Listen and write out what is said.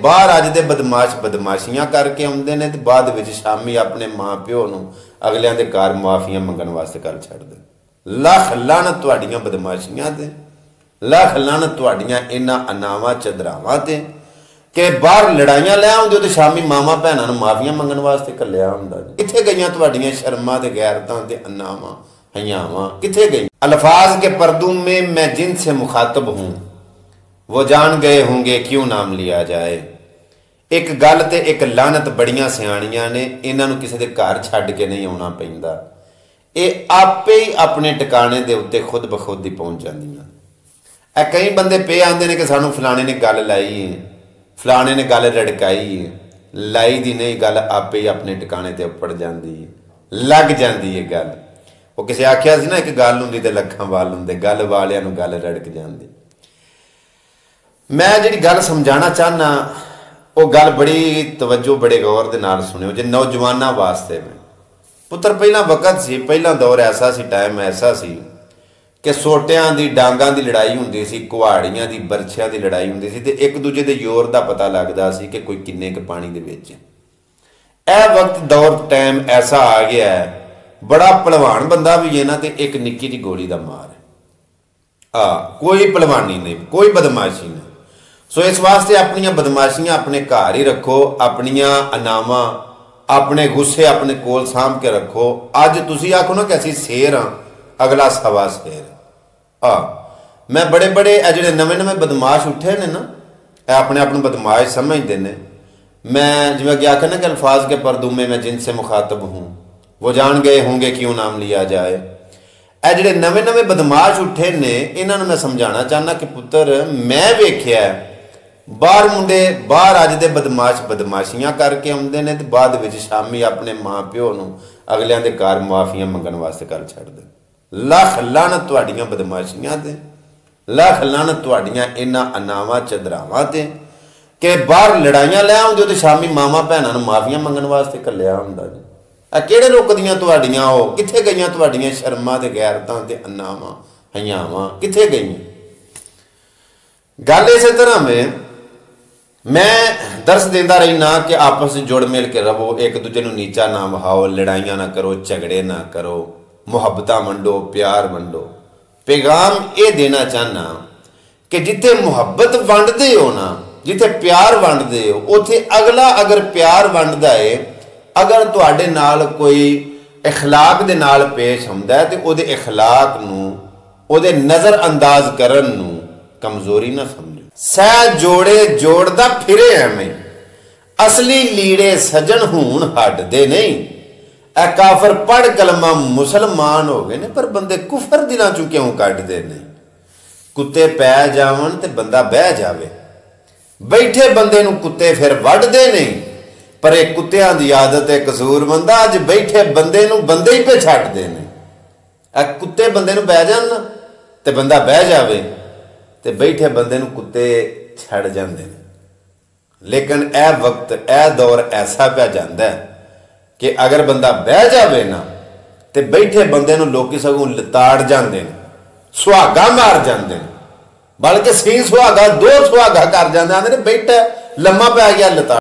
बाहर अज दे बदमाश बदमाशियां करके आउंदे ने ते बाद विच शामी अपने मां प्यो नूं अगलियां दे घर माफियां मंगण वास्ते कर छड्डदे। लख लानत तुहाड़ियां बदमाशियां ते, लख लानत तुहाड़ियां इन्हां अनावां चदरावां ते कि बाहर लड़ाइयां लै आउंदे ते शामी मावां भैणां नूं माफियां मंगण वास्ते घल्लिया हुंदा। कित्थे गईयां तुहाड़ियां शर्मां ते गैरतां ते अनावां हयावां, कित्थे गई? अल्फाज के पर्दू में मैं जिनसे मुखातब हूं वो जान गए होंगे क्यों नाम लिया जाए। एक गल ते एक लानत बड़ियां सियाणियां ने, इन्हां नूं किसी दे घर छड्ड के नहीं आउणा पैंदा, ये आपे ही अपने टिकाणे दे उत्ते खुद बखुद ही पहुंच जांदियां। कई बंदे पे आंदे ने कि सानू फलाने ने गल लाई है, फलाने ने गल रड़काई है, लाई दी नहीं गल आपे ही अपने टिकाणे ते उपड़ जांदी है, लग जांदी है गल। वो किसी आख्या सी ना, एक गल हुंदी ते लखां वाल हुंदे, गल वालियां नूं गल रड़क जांदी। मैं जिहड़ी गल समझाना चाहना वो गल बड़ी तवज्जो बड़े गौर दे नाल सुनियो जे नौजवानां वास्ते में। पुत्र पहला वक्त सी, पहला दौर ऐसा सी, टाइम ऐसा सी कि सोटियां दी डांगां दी लड़ाई हुंदी सी, कुहाड़ियां दी बरछियां दी लड़ाई हुंदी सी ते एक दूजे दे जोर दा पता लगदा सी कि कोई किन्ने क पानी दे विच। ए वक्त दौर टाइम ऐसा आ गया है, बड़ा भलवान बंदा भी है ना ते एक निक्की जी गोली दा मार है। कोई भलवानी नहीं, कोई बदमाशी नहीं। सो इस वास्ते अपनियां बदमाशियां अपने घर ही रखो, अपनियां अनावां अपने गुस्से अपने कोल सामभ के रखो। अज तुसीं आखो ना कि असीं शेर हाँ, अगला सवा शेर। मैं बड़े बड़े जिहड़े नवे नवे बदमाश उठे ने ना, अपने आप नूं बदमाश समझते हैं। मैं जिवें कि आखिया ना कि अल्फाज के पर्दू में मैं जिनसे मुखातब हूँ वो जान गए होंगे क्यों नाम लिया जाए। ए जिहड़े नवे नवे बदमाश उठे ने, इन्हां नूं मैं समझाना चाहना कि पुत्र मैं वेख्या बाहर मुंडे बाहर अज दे बदमाश बदमाशियां करके आउंदे ने ते बाद विच शामी अपने मां प्यो नूं अगलियां दे घर माफियां मंगण वास्ते कर छड्डदे। लख लानत तुहाड़ियां बदमाशियां ते, लख लानत तुहाड़ियां इन्हां अनावां चदरावां ते कि बाहर लड़ाइयां लै आउंदे ते शामी मावां भैणां नूं माफियां मंगण वास्ते घल्लिया हुंदा जी। किहड़े लोक दियां तुहाड़ियां हो, कित्थे गईयां तुहाड़ियां शर्मां ते गैरतां ते अनावां हयावां, कित्थे गईयां? गल इस तरह में मैं दर्श देंदा रहीना कि आपस में जुड़ मिल के रहो, एक दूजे नूं नीचा ना वहाओ, लड़ाइयां ना करो, झगड़े ना करो, मुहब्बतां वंडो, प्यार वंडो। पैगाम ये देना चाहना कि जिथे मुहब्बत वंडदे हो ना, जिथे प्यार वंडदे हो, उथे अगला अगर प्यार वंडदा है, अगर तुहाडे नाल कोई इखलाक दे नाल पेश हुंदा है ते उहदे इखलाक नूं, उहदे नज़र अंदाज करन नूं कमजोरी ना समझो। सह जोड़े जोड़दा फिरे एवें, असली लीड़े सजन हूण हटदे नहीं। ए काफर पढ़ कलमा मुसलमान हो गए ने, पर बंदे कुफर दिलां चों क्यों कढदे नहीं? कुत्ते पै जावन ते बंदा बह जावे, बैठे बंदे नूं कुत्ते फिर वढदे नहीं। पर एक कुत्तियां दी आदत है कसूर बंदा, अज बैठे बंदे नूं बंदे ही पे छड्डदे ने। कुत्ते बंदे नूं पै जान ते बंदा बह जावे ते बैठे बंदे नूं कुत्ते छड़ जांदे ने। लेकिन ए वक्त ए दौर ऐसा पै जांदा है कि अगर बंदा बह जावे ना ते बैठे बंदे नूं लोकी सगों लताड़ जांदे ने, सुहागा मार जांदे ने, बल्कि सी सुहागा दो सुहागा कर जांदे ने, बैठा लम्मा पै गया लताड़।